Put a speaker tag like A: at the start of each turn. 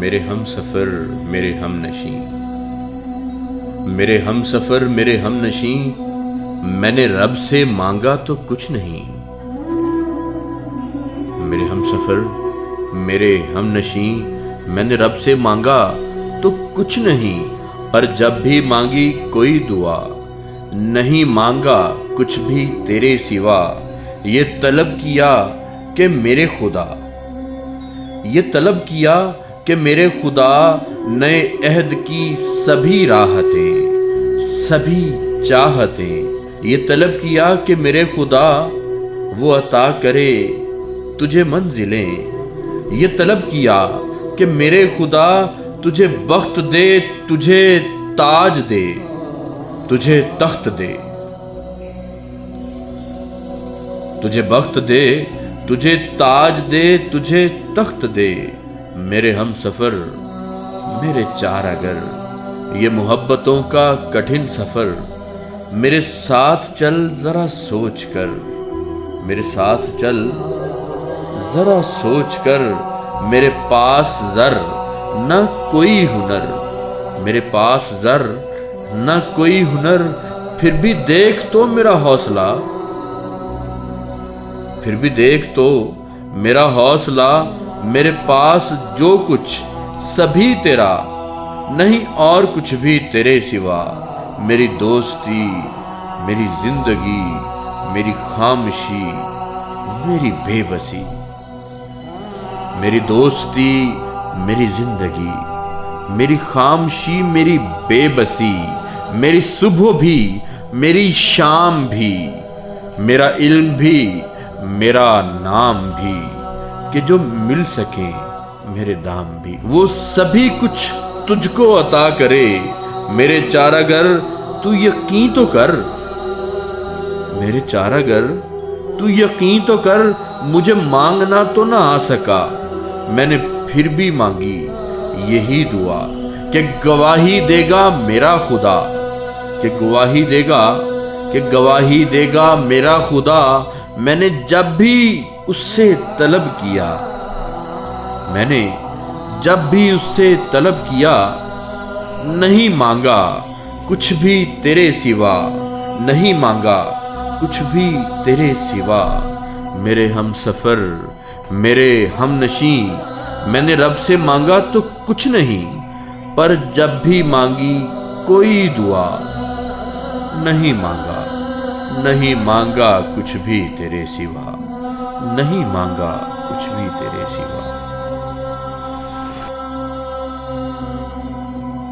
A: मेरे हम सफ़र मेरे हम नशीं, मेरे हम सफ़र मेरे हम नशीं, मैंने रब से मांगा तो कुछ नहीं। मेरे हम सफ़र मेरे हम नशीं, मैंने रब से मांगा तो कुछ नहीं, पर जब भी मांगी कोई दुआ, नहीं मांगा कुछ भी तेरे सिवा। ये तलब किया कि मेरे खुदा, ये तलब किया कि मेरे खुदा, नए अहद की सभी राहतें सभी चाहतें। ये तलब किया कि मेरे खुदा वो अता करे तुझे मंजिलें। ये तलब किया कि मेरे खुदा तुझे बख्त दे, तुझे ताज दे, तुझे तख्त दे, तुझे बख्त दे, तुझे ताज दे, तुझे तख्त दे। मेरे हम सफ़र मेरे चारागर, ये मोहब्बतों का कठिन सफ़र, मेरे साथ चल ज़रा सोच कर, मेरे साथ चल ज़रा सोच कर। मेरे पास ज़र न कोई हुनर, मेरे पास ज़र न कोई हुनर, फिर भी देख तो मेरा हौसला, फिर भी देख तो मेरा हौसला। मेरे पास जो कुछ सभी तेरा, नहीं और कुछ भी तेरे सिवा। मेरी दोस्ती मेरी जिंदगी, मेरी खामोशी मेरी बेबसी, मेरी दोस्ती मेरी जिंदगी, मेरी खामोशी मेरी बेबसी। मेरी सुबह भी मेरी शाम भी, मेरा इल्म भी मेरा नाम भी, कि जो मिल सके मेरे दाम भी। वो सभी कुछ तुझको अता करे मेरे चारागर, तू यकीन तो कर, मेरे चारागर तू यकीन तो कर। मुझे मांगना तो ना आ सका, मैंने फिर भी मांगी यही दुआ, कि गवाही देगा मेरा खुदा, कि गवाही देगा, कि गवाही देगा मेरा खुदा। मैंने जब भी उससे तलब किया, मैंने जब भी उससे तलब किया, नहीं मांगा कुछ भी तेरे सिवा, नहीं मांगा कुछ भी तेरे सिवा। मेरे हम सफ़र मेरे हम नशीं, मैंने रब से मांगा तो कुछ नहीं, पर जब भी मांगी कोई दुआ, नहीं मांगा, नहीं मांगा कुछ भी तेरे सिवा, नहीं मांगा कुछ भी तेरे सिवा।